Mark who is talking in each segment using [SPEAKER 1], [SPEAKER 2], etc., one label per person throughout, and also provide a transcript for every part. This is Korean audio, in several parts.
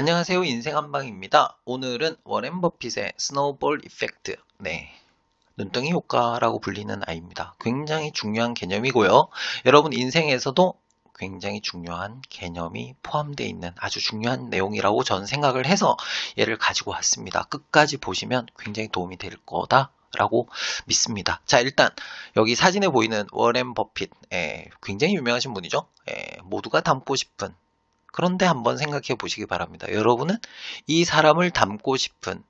[SPEAKER 1] 안녕하세요. 인생 한방입니다. 오늘은 워렌 버핏의 스노우볼 이펙트, 눈덩이 효과라고 불리는 아이입니다. 굉장히 중요한 개념이고요. 여러분 인생에서도 굉장히 중요한 개념이 포함되어 있는 아주 중요한 내용이라고 저는 생각을 해서 얘를 가지고 왔습니다. 끝까지 보시면 굉장히 도움이 될 거다라고 믿습니다. 자, 일단 여기 사진에 보이는 워렌 버핏, 굉장히 유명하신 분이죠. 모두가 닮고 싶은, 그런데 한번 생각해 보시기 바랍니다. 여러분은 이 사람을 닮고 싶은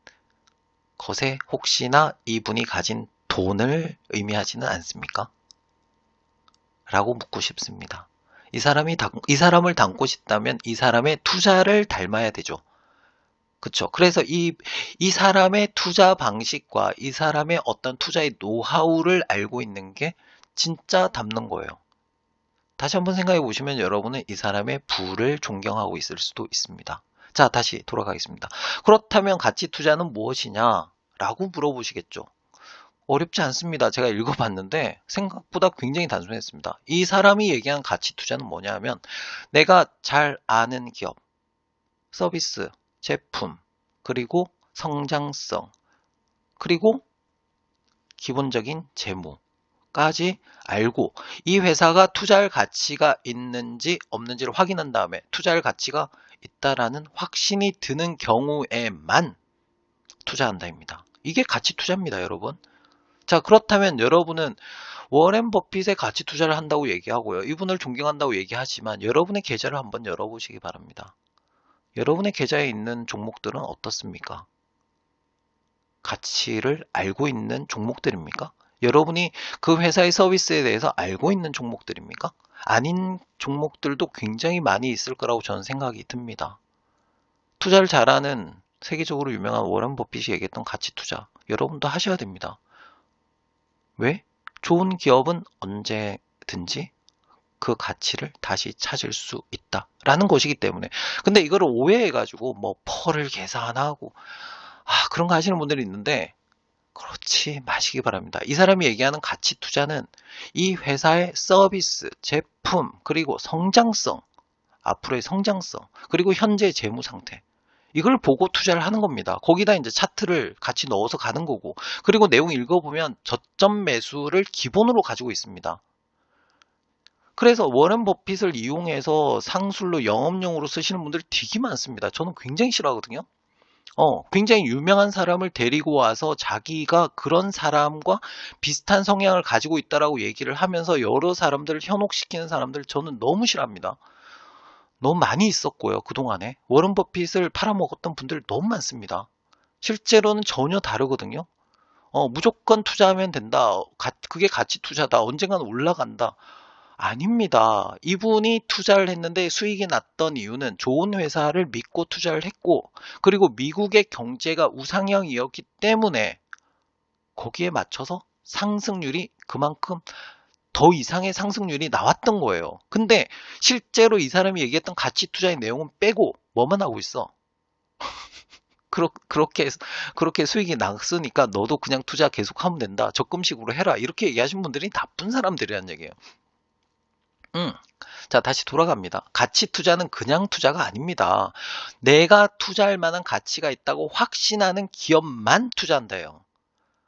[SPEAKER 1] 것에 혹시나 이분이 가진 돈을 의미하지는 않습니까? 라고 묻고 싶습니다. 이 사람을 닮고 싶다면 이 사람의 투자를 닮아야 되죠. 그쵸. 그래서 이 사람의 투자 방식과 이 사람의 어떤 투자의 노하우를 알고 있는 게 진짜 닮는 거예요. 다시 한번 생각해 보시면 여러분은 이 사람의 부를 존경하고 있을 수도 있습니다. 자, 다시 돌아가겠습니다. 그렇다면 가치 투자는 무엇이냐? 라고 물어보시겠죠. 어렵지 않습니다. 제가 읽어봤는데 생각보다 굉장히 단순했습니다. 이 사람이 얘기한 가치 투자는 뭐냐 하면 내가 잘 아는 기업, 서비스, 제품, 그리고 성장성, 그리고 기본적인 재무, 까지 알고 이 회사가 투자할 가치가 있는지 없는지를 확인한 다음에 투자할 가치가 있다라는 확신이 드는 경우에만 투자한다입니다. 이게 가치 투자입니다, 여러분. 자, 그렇다면 여러분은 워렌 버핏의 가치 투자를 한다고 얘기하고요. 이분을 존경한다고 얘기하지만 여러분의 계좌를 한번 열어보시기 바랍니다. 여러분의 계좌에 있는 종목들은 어떻습니까? 가치를 알고 있는 종목들입니까? 여러분이 그 회사의 서비스에 대해서 알고 있는 종목들입니까? 아닌 종목들도 굉장히 많이 있을 거라고 저는 생각이 듭니다. 투자를 잘하는 세계적으로 유명한 워런 버핏이 얘기했던 가치 투자, 여러분도 하셔야 됩니다. 왜? 좋은 기업은 언제든지 그 가치를 다시 찾을 수 있다라는 것이기 때문에. 근데 이거를 오해해가지고 뭐 펄을 계산하고 그런 거 하시는 분들이 있는데 그렇지 마시기 바랍니다. 이 사람이 얘기하는 가치 투자는 이 회사의 서비스, 제품, 그리고 성장성, 앞으로의 성장성, 그리고 현재 재무 상태. 이걸 보고 투자를 하는 겁니다. 거기다 이제 차트를 같이 넣어서 가는 거고, 그리고 내용 읽어보면 저점 매수를 기본으로 가지고 있습니다. 그래서 워렌 버핏을 이용해서 상술로 영업용으로 쓰시는 분들이 되게 많습니다. 저는 굉장히 싫어하거든요. 굉장히 유명한 사람을 데리고 와서 자기가 그런 사람과 비슷한 성향을 가지고 있다라고 얘기를 하면서 여러 사람들을 현혹시키는 사람들 저는 너무 싫어합니다. 너무 많이 있었고요, 그동안에. 워런 버핏을 팔아먹었던 분들 너무 많습니다. 실제로는 전혀 다르거든요. 무조건 투자하면 된다. 그게 가치 투자다. 언젠가는 올라간다. 아닙니다. 이분이 투자를 했는데 수익이 났던 이유는 좋은 회사를 믿고 투자를 했고, 그리고 미국의 경제가 우상향이었기 때문에 거기에 맞춰서 상승률이 그만큼 더 이상의 상승률이 나왔던 거예요. 근데 실제로 이 사람이 얘기했던 가치 투자의 내용은 빼고 뭐만 하고 있어? 그렇게 수익이 났으니까 너도 그냥 투자 계속하면 된다. 적금식으로 해라. 이렇게 얘기하신 분들이 나쁜 사람들이란 얘기예요. 자, 다시 돌아갑니다. 가치 투자는 그냥 투자가 아닙니다. 내가 투자할 만한 가치가 있다고 확신하는 기업만 투자한다요.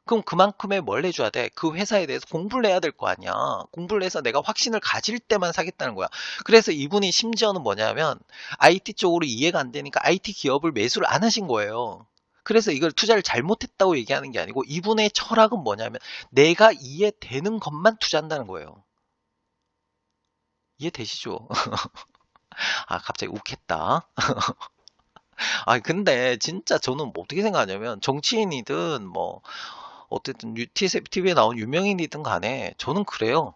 [SPEAKER 1] 그럼 그만큼의 뭘 해줘야 돼? 그 회사에 대해서 공부를 해야 될 거 아니야. 공부를 해서 내가 확신을 가질 때만 사겠다는 거야. 그래서 이분이 심지어는 뭐냐면 IT 쪽으로 이해가 안 되니까 IT 기업을 매수를 안 하신 거예요. 그래서 이걸 투자를 잘못했다고 얘기하는 게 아니고 이분의 철학은 뭐냐면 내가 이해되는 것만 투자한다는 거예요. 이해되시죠? 갑자기 욱했다. 근데 진짜 저는 뭐 어떻게 생각하냐면 정치인이든 뭐 어쨌든 TV에 나온 유명인이든 간에 저는 그래요.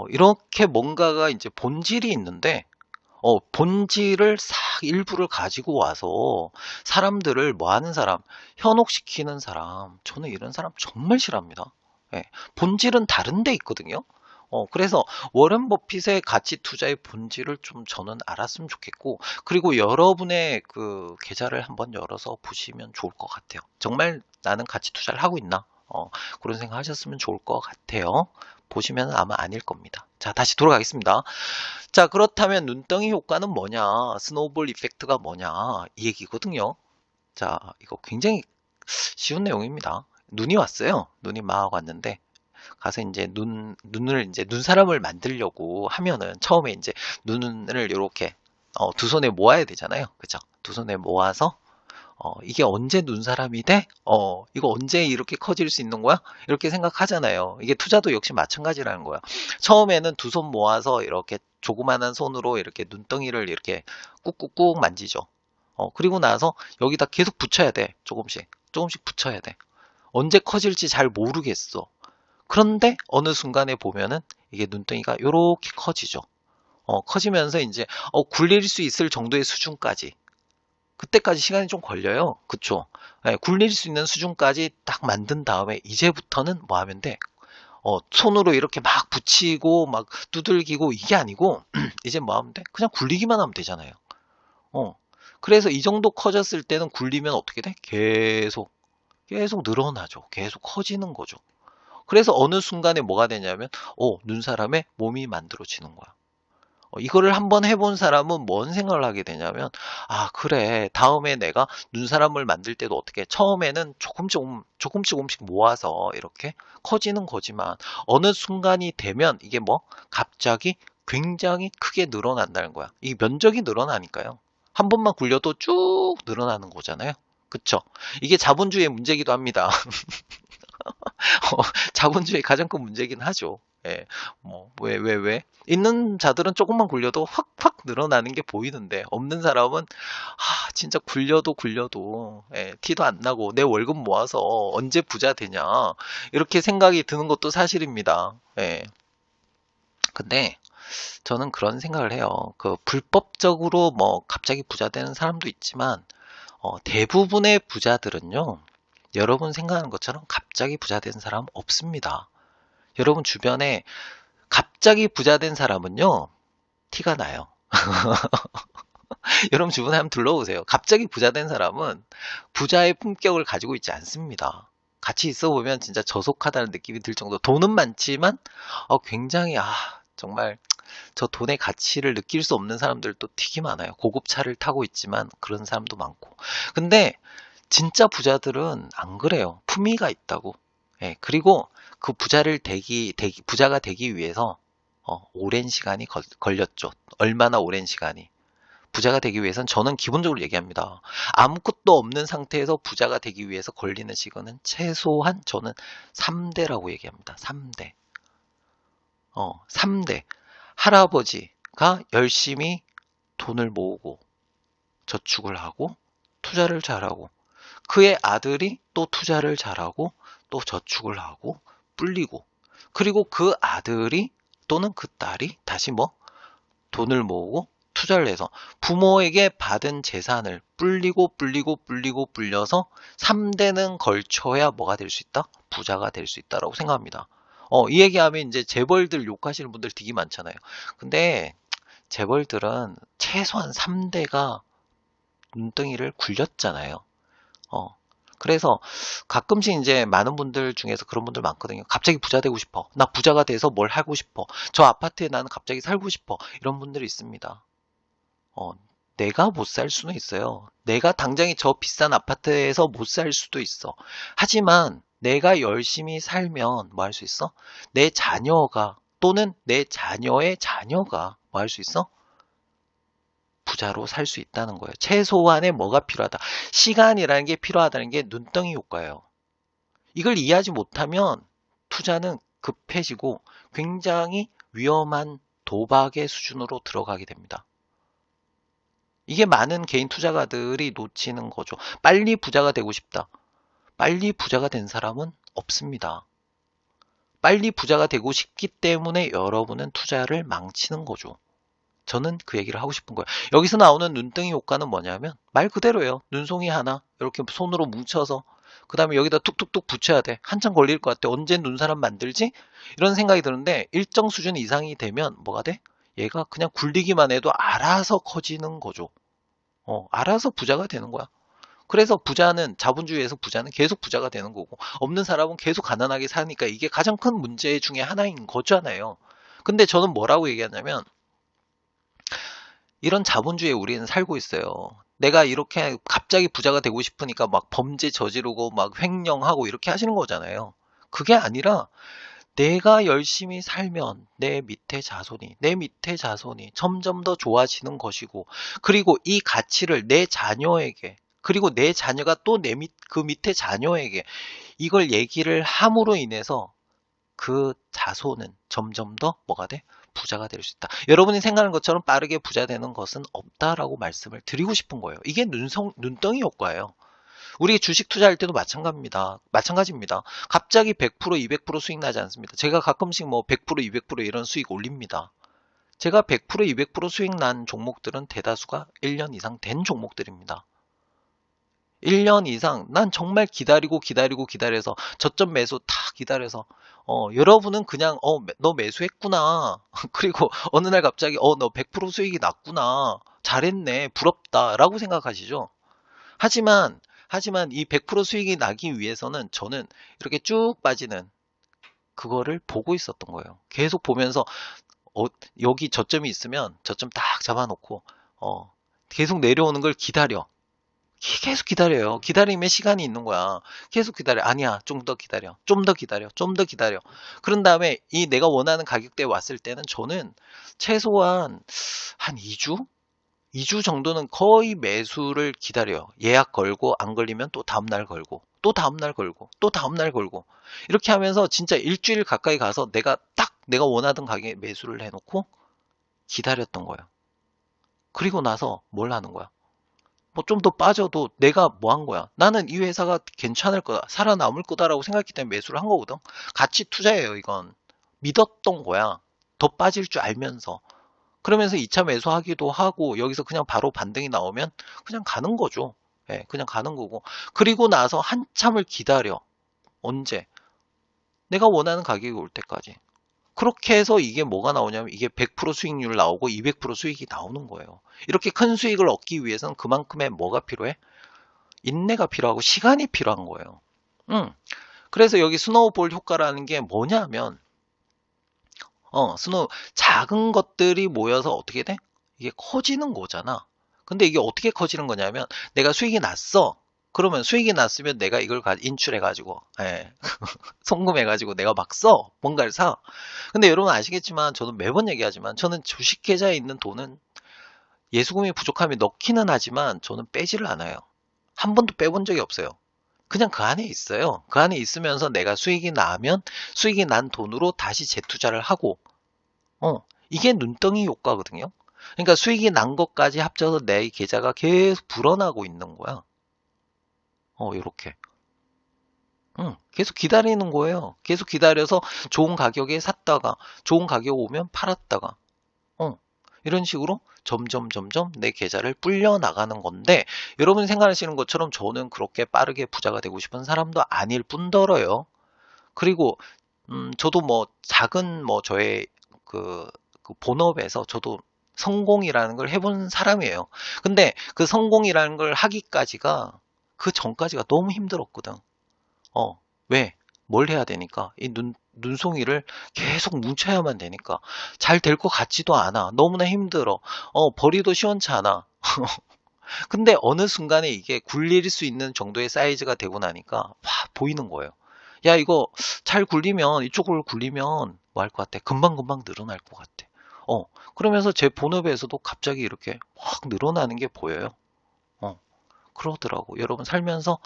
[SPEAKER 1] 이렇게 뭔가가 이제 본질이 있는데 본질을 싹 일부를 가지고 와서 사람들을 뭐 하는 사람, 현혹시키는 사람, 저는 이런 사람 정말 싫어합니다. 예, 본질은 다른 데 있거든요. 그래서 워렌 버핏의 가치 투자의 본질을 좀 저는 알았으면 좋겠고, 그리고 여러분의 그 계좌를 한번 열어서 보시면 좋을 것 같아요. 정말 나는 가치 투자를 하고 있나? 그런 생각 하셨으면 좋을 것 같아요. 보시면 아마 아닐 겁니다. 자, 다시 돌아가겠습니다. 자, 그렇다면 눈덩이 효과는 뭐냐? 스노우볼 이펙트가 뭐냐? 이 얘기거든요. 자, 이거 굉장히 쉬운 내용입니다. 눈이 왔어요. 눈이 막 왔는데, 가서 이제 눈을 이제 눈사람을 만들려고 하면은 처음에 이제 눈을 이렇게 두 손에 모아야 되잖아요. 그죠? 두 손에 모아서 이게 언제 눈사람이 돼? 이거 언제 이렇게 커질 수 있는 거야? 이렇게 생각하잖아요. 이게 투자도 역시 마찬가지라는 거야. 처음에는 두 손 모아서 이렇게 조그만한 손으로 이렇게 눈덩이를 이렇게 꾹꾹꾹 만지죠. 그리고 나서 여기다 계속 붙여야 돼. 조금씩. 조금씩 붙여야 돼. 언제 커질지 잘 모르겠어. 그런데 어느 순간에 보면은 이게 눈덩이가 요렇게 커지죠. 커지면서 이제 굴릴 수 있을 정도의 수준까지. 그때까지 시간이 좀 걸려요. 그쵸? 네, 굴릴 수 있는 수준까지 딱 만든 다음에 이제부터는 뭐 하면 돼? 손으로 이렇게 막 붙이고 막 두들기고 이게 아니고 이제 뭐 하면 돼? 그냥 굴리기만 하면 되잖아요. 그래서 이 정도 커졌을 때는 굴리면 어떻게 돼? 계속 늘어나죠. 계속 커지는 거죠. 그래서 어느 순간에 뭐가 되냐면 눈사람의 몸이 만들어지는 거야. 이거를 한번 해본 사람은 뭔 생각을 하게 되냐면 그래, 다음에 내가 눈사람을 만들 때도 어떻게 해? 처음에는 조금씩 모아서 이렇게 커지는 거지만 어느 순간이 되면 이게 뭐 갑자기 굉장히 크게 늘어난다는 거야. 이게 면적이 늘어나니까요. 한 번만 굴려도 쭉 늘어나는 거잖아요. 그쵸? 이게 자본주의의 문제이기도 합니다. 자본주의의 가장 큰 문제긴 하죠. 예, 왜? 있는 자들은 조금만 굴려도 확 늘어나는 게 보이는데, 없는 사람은, 진짜 굴려도, 예, 티도 안 나고, 내 월급 모아서 언제 부자 되냐, 이렇게 생각이 드는 것도 사실입니다. 예. 근데, 저는 그런 생각을 해요. 불법적으로 뭐, 갑자기 부자 되는 사람도 있지만, 대부분의 부자들은요, 여러분 생각하는 것처럼 갑자기 부자 된 사람 없습니다. 여러분 주변에 갑자기 부자 된 사람은요, 티가 나요. 여러분 주변에 한번 둘러보세요. 갑자기 부자 된 사람은 부자의 품격을 가지고 있지 않습니다. 같이 있어 보면 진짜 저속하다는 느낌이 들 정도. 돈은 많지만 굉장히 정말 저 돈의 가치를 느낄 수 없는 사람들도 되게 많아요. 고급 차를 타고 있지만 그런 사람도 많고. 근데 진짜 부자들은 안 그래요. 품위가 있다고. 예, 그리고 그 부자가 되기 위해서 오랜 시간이 걸렸죠. 얼마나 오랜 시간이. 부자가 되기 위해서는 저는 기본적으로 얘기합니다. 아무것도 없는 상태에서 부자가 되기 위해서 걸리는 시간은 최소한 저는 3대라고 얘기합니다. 3대. 3대. 할아버지가 열심히 돈을 모으고 저축을 하고 투자를 잘하고 그의 아들이 또 투자를 잘하고 또 저축을 하고 불리고 그리고 그 아들이 또는 그 딸이 다시 돈을 모으고 투자를 해서 부모에게 받은 재산을 불려서 3대는 걸쳐야 뭐가 될 수 있다? 부자가 될 수 있다라고 생각합니다. 이 얘기하면 이제 재벌들 욕하시는 분들 되게 많잖아요. 근데 재벌들은 최소한 3대가 눈덩이를 굴렸잖아요. 그래서 가끔씩 이제 많은 분들 중에서 그런 분들 많거든요. 갑자기 부자 되고 싶어. 나 부자가 돼서 뭘 하고 싶어. 저 아파트에 나는 갑자기 살고 싶어. 이런 분들이 있습니다. 내가 못 살 수는 있어요. 내가 당장에 저 비싼 아파트에서 못 살 수도 있어. 하지만 내가 열심히 살면 뭐 할 수 있어? 내 자녀가 또는 내 자녀의 자녀가 뭐 할 수 있어? 부자로 살 수 있다는 거예요. 최소한의 뭐가 필요하다. 시간이라는 게 필요하다는 게 눈덩이 효과예요. 이걸 이해하지 못하면 투자는 급해지고 굉장히 위험한 도박의 수준으로 들어가게 됩니다. 이게 많은 개인 투자가들이 놓치는 거죠. 빨리 부자가 되고 싶다. 빨리 부자가 된 사람은 없습니다. 빨리 부자가 되고 싶기 때문에 여러분은 투자를 망치는 거죠. 저는 그 얘기를 하고 싶은 거예요. 여기서 나오는 눈덩이 효과는 뭐냐면 말 그대로예요. 눈송이 하나 이렇게 손으로 뭉쳐서 그 다음에 여기다 툭툭툭 붙여야 돼. 한참 걸릴 것 같아. 언제 눈사람 만들지? 이런 생각이 드는데 일정 수준 이상이 되면 뭐가 돼? 얘가 그냥 굴리기만 해도 알아서 커지는 거죠. 알아서 부자가 되는 거야. 그래서 부자는, 자본주의에서 부자는 계속 부자가 되는 거고, 없는 사람은 계속 가난하게 사니까 이게 가장 큰 문제 중에 하나인 거잖아요. 근데 저는 뭐라고 얘기하냐면, 이런 자본주의에 우리는 살고 있어요. 내가 이렇게 갑자기 부자가 되고 싶으니까 막 범죄 저지르고 막 횡령하고 이렇게 하시는 거잖아요. 그게 아니라 내가 열심히 살면 내 밑에 자손이 점점 더 좋아지는 것이고, 그리고 이 가치를 내 자녀에게, 그리고 내 자녀가 또 그 밑에 자녀에게 이걸 얘기를 함으로 인해서 그 자손은 점점 더 뭐가 돼? 부자가 될 수 있다. 여러분이 생각하는 것처럼 빠르게 부자 되는 것은 없다라고 말씀을 드리고 싶은 거예요. 이게 눈덩이 효과예요. 우리 주식 투자할 때도 마찬가지입니다. 갑자기 100%, 200% 수익 나지 않습니다. 제가 가끔씩 뭐 100%, 200% 이런 수익 올립니다. 제가 100%, 200% 수익 난 종목들은 대다수가 1년 이상 된 종목들입니다. 1년 이상 난 정말 기다려서 저점 매수 다 기다려서 여러분은 그냥 너 매수했구나. 그리고 어느 날 갑자기 너 100% 수익이 났구나. 잘했네. 부럽다라고 생각하시죠. 하지만 이 100% 수익이 나기 위해서는 저는 이렇게 쭉 빠지는 그거를 보고 있었던 거예요. 계속 보면서 여기 저점이 있으면 저점 딱 잡아놓고 계속 내려오는 걸 기다려. 계속 기다려요. 기다리면 시간이 있는 거야. 계속 기다려. 아니야. 좀 더 기다려. 좀 더 기다려. 좀 더 기다려. 그런 다음에 이 내가 원하는 가격대에 왔을 때는 저는 최소한 한 2주? 2주 정도는 거의 매수를 기다려요. 예약 걸고 안 걸리면 또 다음날 걸고 또 다음날 걸고 또 다음날 걸고 이렇게 하면서 진짜 일주일 가까이 가서 내가 원하던 가격에 매수를 해놓고 기다렸던 거예요. 그리고 나서 뭘 하는 거야? 뭐 좀 더 빠져도 내가 뭐 한 거야? 나는 이 회사가 괜찮을 거다, 살아남을 거다라고 생각했기 때문에 매수를 한 거거든. 가치 투자예요, 이건. 믿었던 거야. 더 빠질 줄 알면서. 그러면서 2차 매수하기도 하고 여기서 그냥 바로 반등이 나오면 그냥 가는 거죠. 예, 그냥 가는 거고. 그리고 나서 한참을 기다려. 언제? 내가 원하는 가격이 올 때까지. 그렇게 해서 이게 뭐가 나오냐면 이게 100% 수익률 나오고 200% 수익이 나오는 거예요. 이렇게 큰 수익을 얻기 위해서는 그만큼의 뭐가 필요해? 인내가 필요하고 시간이 필요한 거예요. 그래서 여기 스노우볼 효과라는 게 뭐냐면 작은 것들이 모여서 어떻게 돼? 이게 커지는 거잖아. 근데 이게 어떻게 커지는 거냐면 내가 수익이 났어. 그러면 수익이 났으면 내가 이걸 인출해가지고, 송금해가지고 내가 막 써. 뭔가를 사. 근데 여러분 아시겠지만 저는 매번 얘기하지만 저는 주식 계좌에 있는 돈은 예수금이 부족하면 넣기는 하지만 저는 빼지를 않아요. 한 번도 빼본 적이 없어요. 그냥 그 안에 있어요. 그 안에 있으면서 내가 수익이 나면 수익이 난 돈으로 다시 재투자를 하고, 이게 눈덩이 효과거든요. 그러니까 수익이 난 것까지 합쳐서 내 계좌가 계속 불어나고 있는 거야. 요렇게. 계속 기다리는 거예요. 계속 기다려서 좋은 가격에 샀다가, 좋은 가격 오면 팔았다가, 이런 식으로 점점 내 계좌를 불려 나가는 건데, 여러분이 생각하시는 것처럼 저는 그렇게 빠르게 부자가 되고 싶은 사람도 아닐 뿐더러요. 그리고 저도 뭐 작은 뭐 저의 그 본업에서 저도 성공이라는 걸 해본 사람이에요. 근데 그 성공이라는 걸 하기까지가 그 전까지가 너무 힘들었거든. 왜? 뭘 해야 되니까? 이 눈송이를 계속 뭉쳐야만 되니까. 잘 될 것 같지도 않아. 너무나 힘들어. 버리도 시원치 않아. 근데 어느 순간에 이게 굴릴 수 있는 정도의 사이즈가 되고 나니까 보이는 거예요. 야, 이거 잘 굴리면, 이쪽으로 굴리면 뭐 할 것 같아? 금방금방 늘어날 것 같아. 그러면서 제 본업에서도 갑자기 이렇게 확 늘어나는 게 보여요. 그러더라고. 여러분 살면서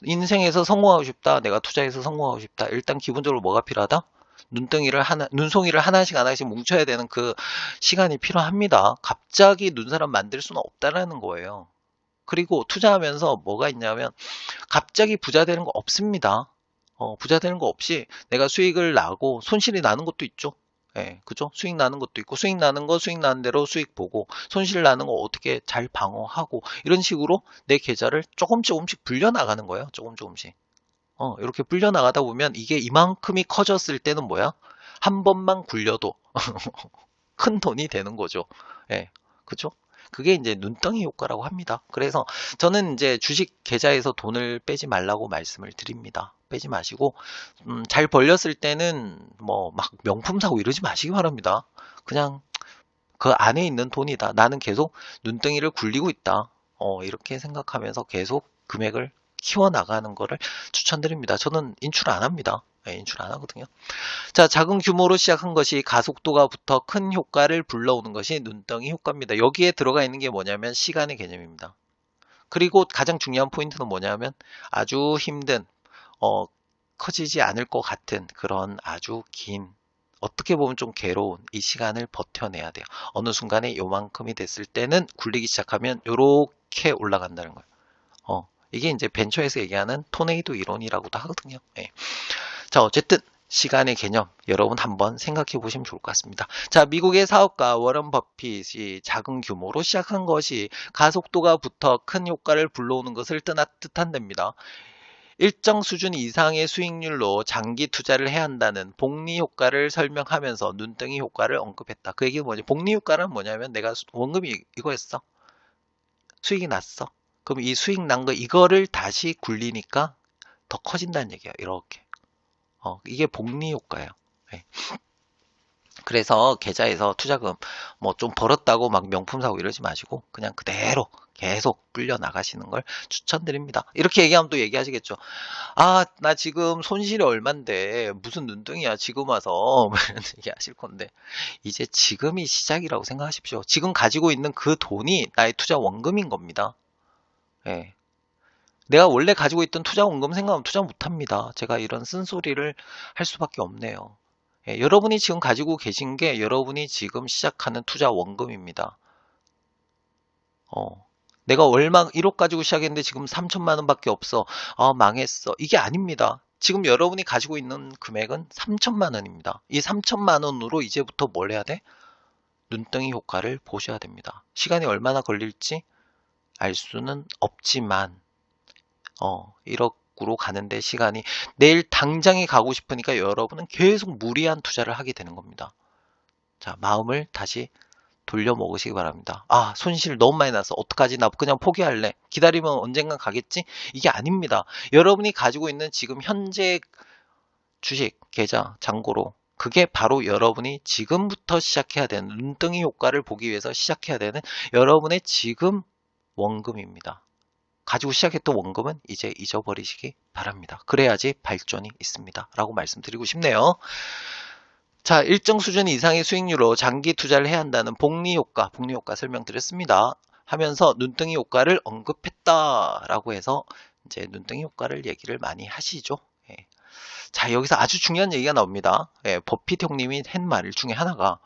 [SPEAKER 1] 인생에서 성공하고 싶다. 내가 투자해서 성공하고 싶다. 일단 기본적으로 뭐가 필요하다? 눈송이를 하나씩 뭉쳐야 되는 그 시간이 필요합니다. 갑자기 눈사람 만들 수는 없다라는 거예요. 그리고 투자하면서 뭐가 있냐면 갑자기 부자 되는 거 없습니다. 부자 되는 거 없이 내가 수익을 나고 손실이 나는 것도 있죠. 예, 그죠? 수익 나는 것도 있고, 수익 나는 대로 수익 보고, 손실 나는 거 어떻게 잘 방어하고, 이런 식으로 내 계좌를 조금씩 불려나가는 거예요. 조금씩. 이렇게 불려나가다 보면 이게 이만큼이 커졌을 때는 뭐야? 한 번만 굴려도 큰 돈이 되는 거죠. 예, 그죠? 그게 이제 눈덩이 효과라고 합니다. 그래서 저는 이제 주식 계좌에서 돈을 빼지 말라고 말씀을 드립니다. 빼지 마시고, 잘 벌렸을 때는 뭐 막 명품 사고 이러지 마시기 바랍니다. 그냥 그 안에 있는 돈이다. 나는 계속 눈덩이를 굴리고 있다. 이렇게 생각하면서 계속 금액을 키워나가는 거를 추천드립니다. 저는 인출 안 합니다. 네, 인출 안 하거든요. 자, 작은 규모로 시작한 것이 가속도가 붙어 큰 효과를 불러오는 것이 눈덩이 효과입니다. 여기에 들어가 있는 게 뭐냐면 시간의 개념입니다. 그리고 가장 중요한 포인트는 뭐냐면 아주 힘든, 커지지 않을 것 같은 그런 아주 긴, 어떻게 보면 좀 괴로운 이 시간을 버텨내야 돼요. 어느 순간에 요만큼이 됐을 때는 굴리기 시작하면 요렇게 올라간다는 거예요. 이게 이제 벤처에서 얘기하는 토네이도 이론이라고도 하거든요. 예. 자, 어쨌든 시간의 개념 여러분 한번 생각해 보시면 좋을 것 같습니다. 자, 미국의 사업가 워런 버핏이 작은 규모로 시작한 것이 가속도가 붙어 큰 효과를 불러오는 것을 뜻한답니다. 일정 수준 이상의 수익률로 장기 투자를 해야 한다는 복리 효과를 설명하면서 눈덩이 효과를 언급했다. 그 얘기는 뭐지? 복리 효과는 뭐냐면 내가 원금이 이거였어. 수익이 났어. 그럼 이 수익 난 거 이거를 다시 굴리니까 더 커진다는 얘기야. 이렇게. 이게 복리 효과예요. 네. 그래서 계좌에서 투자금 뭐 좀 벌었다고 막 명품 사고 이러지 마시고 그냥 그대로 계속 불려 나가시는 걸 추천드립니다. 이렇게 얘기하면 또 얘기하시겠죠. 아, 나 지금 손실이 얼만데 무슨 눈덩이야 지금 와서 이런 얘기 하실 건데 이제 지금이 시작이라고 생각하십시오. 지금 가지고 있는 그 돈이 나의 투자 원금인 겁니다. 예. 내가 원래 가지고 있던 투자 원금 생각하면 투자 못합니다. 제가 이런 쓴소리를 할 수밖에 없네요. 예, 여러분이 지금 가지고 계신 게 여러분이 지금 시작하는 투자 원금입니다. 내가 얼마 1억 가지고 시작했는데 지금 3천만 원밖에 없어. 아, 망했어. 이게 아닙니다. 지금 여러분이 가지고 있는 금액은 3천만 원입니다. 이 3천만 원으로 이제부터 뭘 해야 돼? 눈덩이 효과를 보셔야 됩니다. 시간이 얼마나 걸릴지 알 수는 없지만 1억으로 가는데 시간이 내일 당장에 가고 싶으니까 여러분은 계속 무리한 투자를 하게 되는 겁니다. 자, 마음을 다시 돌려 먹으시기 바랍니다. 아, 손실 너무 많이 났어. 어떡하지? 나 그냥 포기할래. 기다리면 언젠간 가겠지? 이게 아닙니다. 여러분이 가지고 있는 지금 현재 주식, 계좌, 잔고로 그게 바로 여러분이 지금부터 시작해야 되는 눈덩이 효과를 보기 위해서 시작해야 되는 여러분의 지금 원금입니다. 가지고 시작했던 원금은 이제 잊어버리시기 바랍니다. 그래야지 발전이 있습니다. 라고 말씀드리고 싶네요. 자, 일정 수준 이상의 수익률로 장기 투자를 해야 한다는 복리 효과 설명드렸습니다. 하면서 눈덩이 효과를 언급했다라고 해서 이제 눈덩이 효과를 얘기를 많이 하시죠. 예. 자, 여기서 아주 중요한 얘기가 나옵니다. 예, 버핏 형님이 한 말 중에 하나가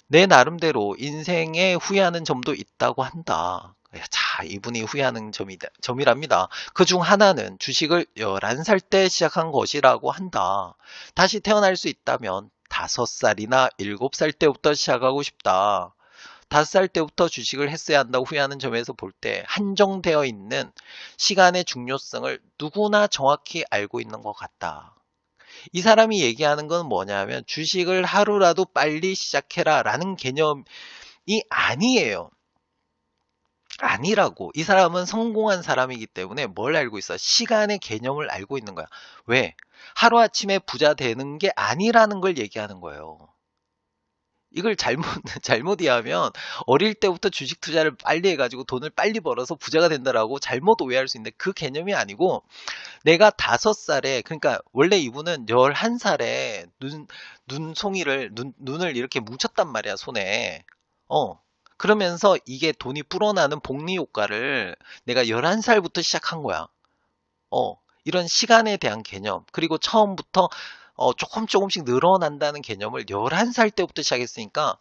[SPEAKER 1] 내 나름대로 인생에 후회하는 점도 있다고 한다. 자, 이분이 후회하는 점이랍니다. 그 중 하나는 주식을 11살 때 시작한 것이라고 한다. 다시 태어날 수 있다면 5살이나 7살 때부터 시작하고 싶다. 5살 때부터 주식을 했어야 한다고 후회하는 점에서 볼 때 한정되어 있는 시간의 중요성을 누구나 정확히 알고 있는 것 같다. 이 사람이 얘기하는 건 뭐냐면 주식을 하루라도 빨리 시작해라 라는 개념이 아니에요. 아니라고. 이 사람은 성공한 사람이기 때문에 뭘 알고 있어? 시간의 개념을 알고 있는 거야. 왜? 하루아침에 부자 되는 게 아니라는 걸 얘기하는 거예요. 이걸 잘못 이해하면 어릴 때부터 주식 투자를 빨리 해가지고 돈을 빨리 벌어서 부자가 된다라고 잘못 오해할 수 있는데 그 개념이 아니고 내가 5살에, 그러니까 원래 이분은 11살에 눈을 이렇게 뭉쳤단 말이야, 손에. 그러면서 이게 돈이 불어나는 복리 효과를 내가 11살부터 시작한 거야. 이런 시간에 대한 개념, 그리고 처음부터 조금씩 늘어난다는 개념을 11살 때부터 시작했으니까,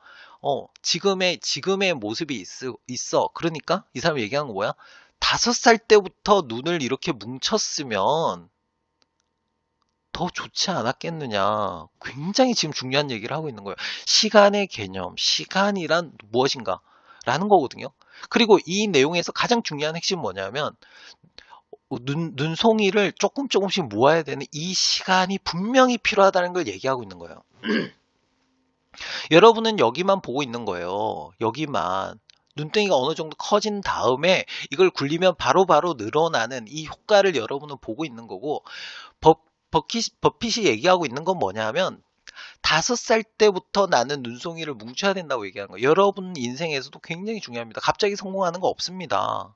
[SPEAKER 1] 지금의 모습이 있어. 그러니까 이 사람이 얘기한 거 뭐야? 5살 때부터 눈을 이렇게 뭉쳤으면 더 좋지 않았겠느냐. 굉장히 지금 중요한 얘기를 하고 있는 거예요. 시간의 개념, 시간이란 무엇인가? 라는 거거든요. 그리고 이 내용에서 가장 중요한 핵심은 뭐냐면, 눈송이를 조금씩 모아야 되는 이 시간이 분명히 필요하다는 걸 얘기하고 있는 거예요. 여러분은 여기만 보고 있는 거예요. 여기만. 눈덩이가 어느 정도 커진 다음에 이걸 굴리면 바로바로 늘어나는 이 효과를 여러분은 보고 있는 거고, 버핏이 얘기하고 있는 건 뭐냐면 5살 때부터 나는 눈송이를 뭉쳐야 된다고 얘기하는 거예요. 여러분 인생에서도 굉장히 중요합니다. 갑자기 성공하는 거 없습니다.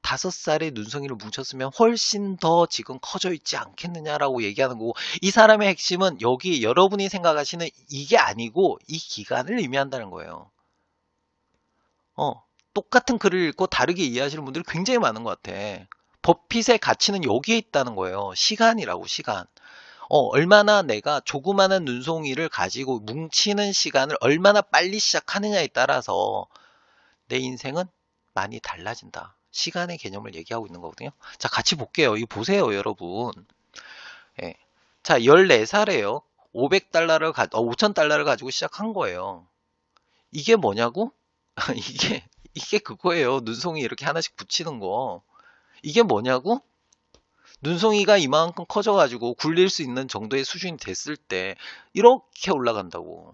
[SPEAKER 1] 5살에 눈송이를 뭉쳤으면 훨씬 더 지금 커져 있지 않겠느냐라고 얘기하는 거고, 이 사람의 핵심은 여기 여러분이 생각하시는 이게 아니고 이 기간을 의미한다는 거예요. 똑같은 글을 읽고 다르게 이해하시는 분들이 굉장히 많은 것 같아. 버핏의 가치는 여기에 있다는 거예요. 시간이라고, 시간. 얼마나 내가 조그마한 눈송이를 가지고 뭉치는 시간을 얼마나 빨리 시작하느냐에 따라서 내 인생은 많이 달라진다. 시간의 개념을 얘기하고 있는 거거든요. 자, 같이 볼게요. 이거 보세요, 여러분. 예. 자, 14살에요. 5,000달러를 가지고 시작한 거예요. 이게 뭐냐고? 이게 그거예요. 눈송이 이렇게 하나씩 붙이는 거. 이게 뭐냐고? 눈송이가 이만큼 커져가지고 굴릴 수 있는 정도의 수준이 됐을 때 이렇게 올라간다고.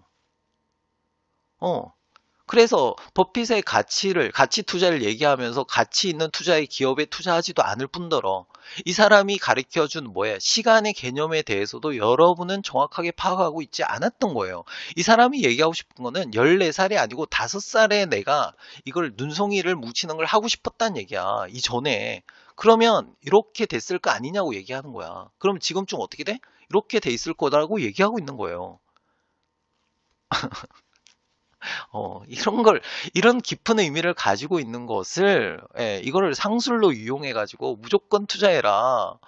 [SPEAKER 1] 그래서 버핏의 가치 투자를 얘기하면서 가치 있는 투자의 기업에 투자하지도 않을 뿐더러 이 사람이 가르쳐준 시간의 개념에 대해서도 여러분은 정확하게 파악하고 있지 않았던 거예요. 이 사람이 얘기하고 싶은 거는 14살이 아니고 5살에 내가 이걸 눈송이를 뭉치는 걸 하고 싶었다는 얘기야. 이전에. 그러면 이렇게 됐을 거 아니냐고 얘기하는 거야. 그럼 지금쯤 어떻게 돼? 이렇게 돼 있을 거라고 얘기하고 있는 거예요. 이런 깊은 의미를 가지고 있는 것을, 이거를 상술로 이용해가지고 무조건 투자해라.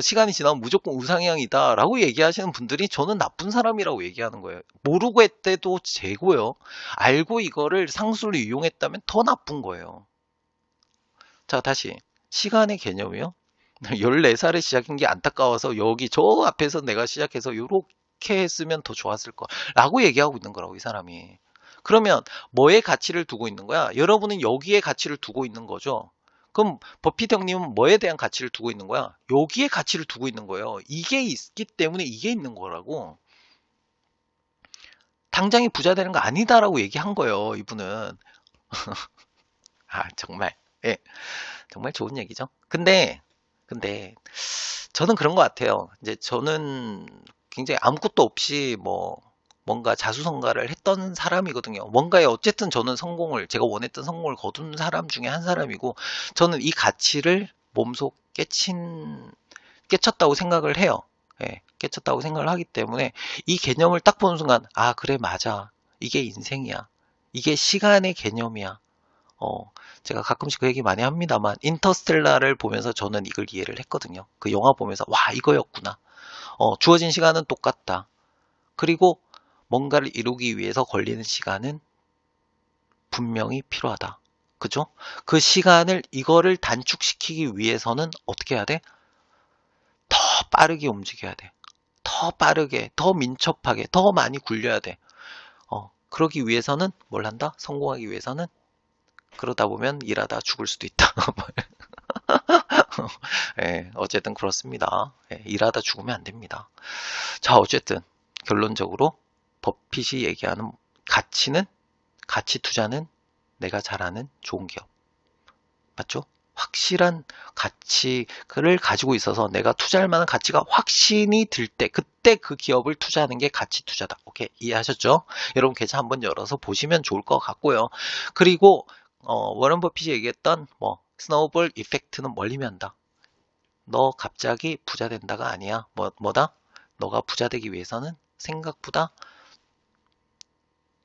[SPEAKER 1] 시간이 지나면 무조건 우상향이다. 라고 얘기하시는 분들이 저는 나쁜 사람이라고 얘기하는 거예요. 모르고 했대도 재고요. 알고 이거를 상술로 이용했다면 더 나쁜 거예요. 자, 다시. 시간의 개념이요. 14살에 시작한 게 안타까워서 여기 저 앞에서 내가 시작해서 이렇게 했으면 더 좋았을 거. 라고 얘기하고 있는 거라고, 이 사람이. 그러면 뭐에 가치를 두고 있는 거야? 여러분은 여기에 가치를 두고 있는 거죠. 그럼 버핏 형님은 뭐에 대한 가치를 두고 있는 거야? 여기에 가치를 두고 있는 거예요. 이게 있기 때문에 이게 있는 거라고. 당장이 부자 되는 거 아니다라고 얘기한 거예요, 이분은. 정말. 예. 정말 좋은 얘기죠. 근데 저는 그런 것 같아요. 이제 저는 굉장히 아무것도 없이 뭔가 자수성가를 했던 사람이거든요. 뭔가에 어쨌든 저는 제가 원했던 성공을 거둔 사람 중에 한 사람이고, 저는 이 가치를 몸소 깨쳤다고 생각을 해요. 예, 깨쳤다고 생각을 하기 때문에 이 개념을 딱 보는 순간, 그래, 맞아. 이게 인생이야. 이게 시간의 개념이야. 제가 가끔씩 그 얘기 많이 합니다만, 인터스텔라를 보면서 저는 이걸 이해를 했거든요. 그 영화 보면서, 와, 이거였구나. 주어진 시간은 똑같다. 그리고 뭔가를 이루기 위해서 걸리는 시간은 분명히 필요하다. 그죠? 그 시간을, 이거를 단축시키기 위해서는 어떻게 해야 돼? 더 빠르게 움직여야 돼. 더 빠르게, 더 민첩하게, 더 많이 굴려야 돼. 그러기 위해서는 뭘 한다? 성공하기 위해서는 그러다 보면 일하다 죽을 수도 있다. 어쨌든 그렇습니다. 일하다 죽으면 안 됩니다. 자, 어쨌든 결론적으로 버핏이 얘기하는 가치 투자는 내가 잘 아는 좋은 기업. 맞죠? 확실한 가치를 가지고 있어서 내가 투자할 만한 가치가 확신이 들 때, 그때 그 기업을 투자하는 게 가치 투자다. 오케이, 이해하셨죠? 여러분 계좌 한번 열어서 보시면 좋을 것 같고요. 그리고 워런 버핏이 얘기했던 스노우볼 이펙트는 멀리면 한다. 너 갑자기 부자 된다가 아니야. 뭐다? 너가 부자 되기 위해서는 생각보다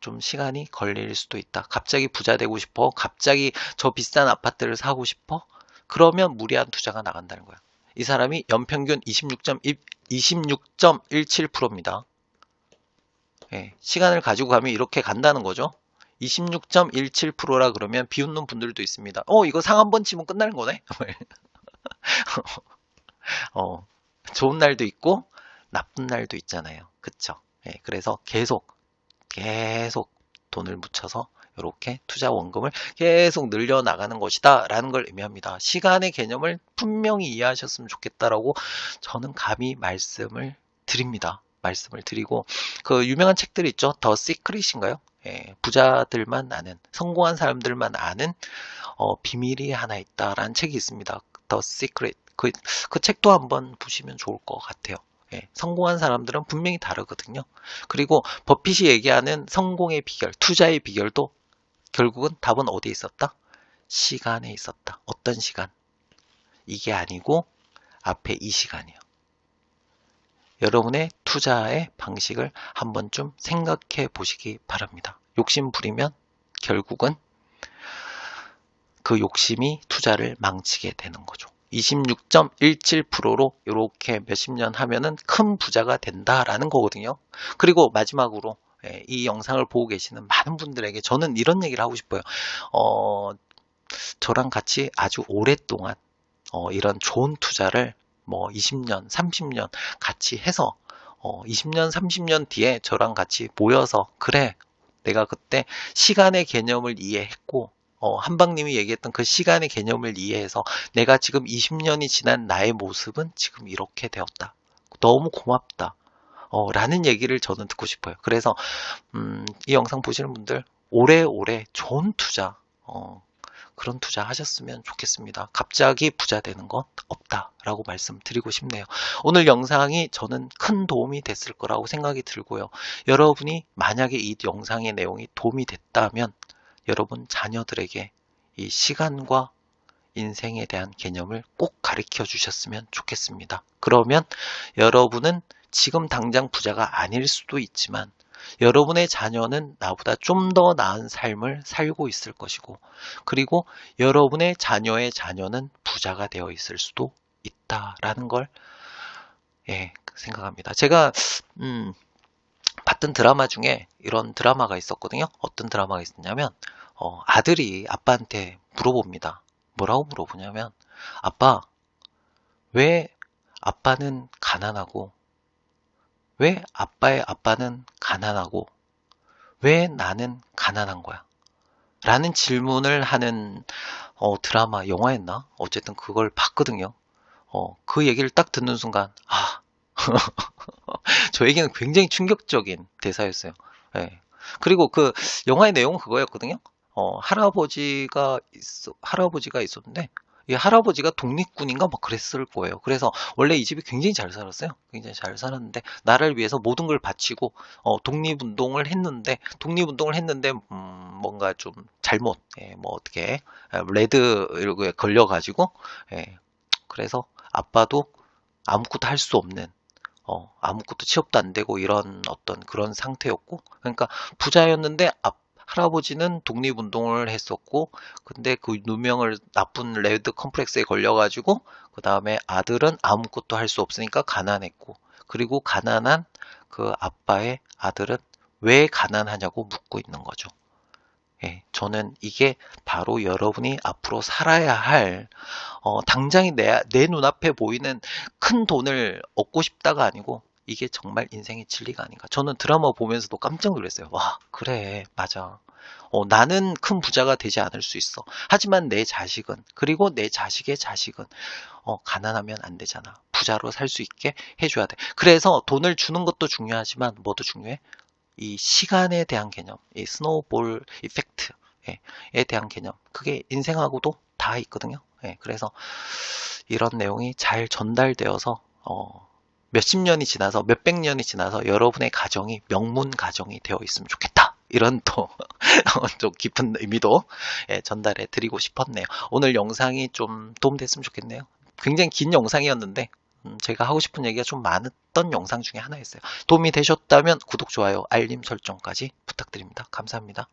[SPEAKER 1] 좀 시간이 걸릴 수도 있다. 갑자기 부자 되고 싶어? 갑자기 저 비싼 아파트를 사고 싶어? 그러면 무리한 투자가 나간다는 거야. 이 사람이 연평균 26.17%입니다. 시간을 가지고 가면 이렇게 간다는 거죠. 26.17%라 그러면 비웃는 분들도 있습니다. 이거 상 한 번 치면 끝나는 거네? 좋은 날도 있고 나쁜 날도 있잖아요. 그쵸? 그래서 계속 돈을 묻혀서 이렇게 투자 원금을 계속 늘려나가는 것이다 라는 걸 의미합니다. 시간의 개념을 분명히 이해하셨으면 좋겠다라고 저는 감히 말씀을 드립니다. 말씀을 드리고, 그 유명한 책들 있죠? 더 시크릿인가요? 부자들만 아는, 성공한 사람들만 아는 비밀이 하나 있다라는 책이 있습니다. The Secret. 그 책도 한번 보시면 좋을 것 같아요. 성공한 사람들은 분명히 다르거든요. 그리고 버핏이 얘기하는 성공의 비결, 투자의 비결도 결국은 답은 어디에 있었다? 시간에 있었다. 어떤 시간? 이게 아니고 앞에 이 시간이요. 여러분의 투자의 방식을 한 번쯤 생각해 보시기 바랍니다. 욕심 부리면 결국은 그 욕심이 투자를 망치게 되는 거죠. 26.17%로 이렇게 몇십 년 하면은 큰 부자가 된다라는 거거든요. 그리고 마지막으로 이 영상을 보고 계시는 많은 분들에게 저는 이런 얘기를 하고 싶어요. 저랑 같이 아주 오랫동안 이런 좋은 투자를 뭐 20년, 30년 같이 해서 20년, 30년 뒤에 저랑 같이 모여서 그래, 내가 그때 시간의 개념을 이해했고 한방님이 얘기했던 그 시간의 개념을 이해해서 내가 지금 20년이 지난 나의 모습은 지금 이렇게 되었다. 너무 고맙다. 라는 얘기를 저는 듣고 싶어요. 그래서 이 영상 보시는 분들 오래오래 좋은 투자 그런 투자 하셨으면 좋겠습니다. 갑자기 부자 되는 건 없다라고 말씀드리고 싶네요. 오늘 영상이 저는 큰 도움이 됐을 거라고 생각이 들고요. 여러분이 만약에 이 영상의 내용이 도움이 됐다면 여러분 자녀들에게 이 시간과 인생에 대한 개념을 꼭 가르쳐 주셨으면 좋겠습니다. 그러면 여러분은 지금 당장 부자가 아닐 수도 있지만 여러분의 자녀는 나보다 좀 더 나은 삶을 살고 있을 것이고 그리고 여러분의 자녀의 자녀는 부자가 되어 있을 수도 있다라는 걸 생각합니다. 제가 봤던 드라마 중에 이런 드라마가 있었거든요. 어떤 드라마가 있었냐면 아들이 아빠한테 물어봅니다. 뭐라고 물어보냐면 아빠, 왜 아빠는 가난하고 왜 아빠의 아빠는 가난하고 왜 나는 가난한 거야? 라는 질문을 하는 드라마, 영화였나? 어쨌든 그걸 봤거든요. 그 얘기를 딱 듣는 순간 저에게는 굉장히 충격적인 대사였어요. 예. 그리고 그 영화의 내용은 그거였거든요. 할아버지가 있었는데 이 할아버지가 독립군인가 막 그랬을 거예요. 그래서 원래 이 집이 굉장히 잘 살았어요. 굉장히 잘 살았는데 나라를 위해서 모든 걸 바치고 독립운동을 했는데 뭔가 좀 잘못 뭐 어떻게 레드 이렇게 걸려가지고 그래서 아빠도 아무것도 할 수 없는 아무것도 취업도 안 되고 이런 어떤 그런 상태였고 그러니까 부자였는데 할아버지는 독립운동을 했었고 근데 그 누명을 나쁜 레드 컴플렉스에 걸려가지고 그 다음에 아들은 아무것도 할 수 없으니까 가난했고 그리고 가난한 그 아빠의 아들은 왜 가난하냐고 묻고 있는 거죠. 저는 이게 바로 여러분이 앞으로 살아야 할 당장이 내 눈앞에 보이는 큰 돈을 얻고 싶다가 아니고 이게 정말 인생의 진리가 아닌가. 저는 드라마 보면서도 깜짝 놀랐어요. 와, 그래, 맞아. 나는 큰 부자가 되지 않을 수 있어. 하지만 내 자식은, 그리고 내 자식의 자식은, 가난하면 안 되잖아. 부자로 살 수 있게 해줘야 돼. 그래서 돈을 주는 것도 중요하지만, 뭐도 중요해? 이 시간에 대한 개념, 이 스노우볼 이펙트에 대한 개념, 그게 인생하고도 다 있거든요. 그래서 이런 내용이 잘 전달되어서, 몇십 년이 지나서 몇백 년이 지나서 여러분의 가정이 명문 가정이 되어 있으면 좋겠다. 이런 또 좀 깊은 의미도 전달해 드리고 싶었네요. 오늘 영상이 좀 도움됐으면 좋겠네요. 굉장히 긴 영상이었는데 제가 하고 싶은 얘기가 좀 많았던 영상 중에 하나였어요. 도움이 되셨다면 구독, 좋아요, 알림 설정까지 부탁드립니다. 감사합니다.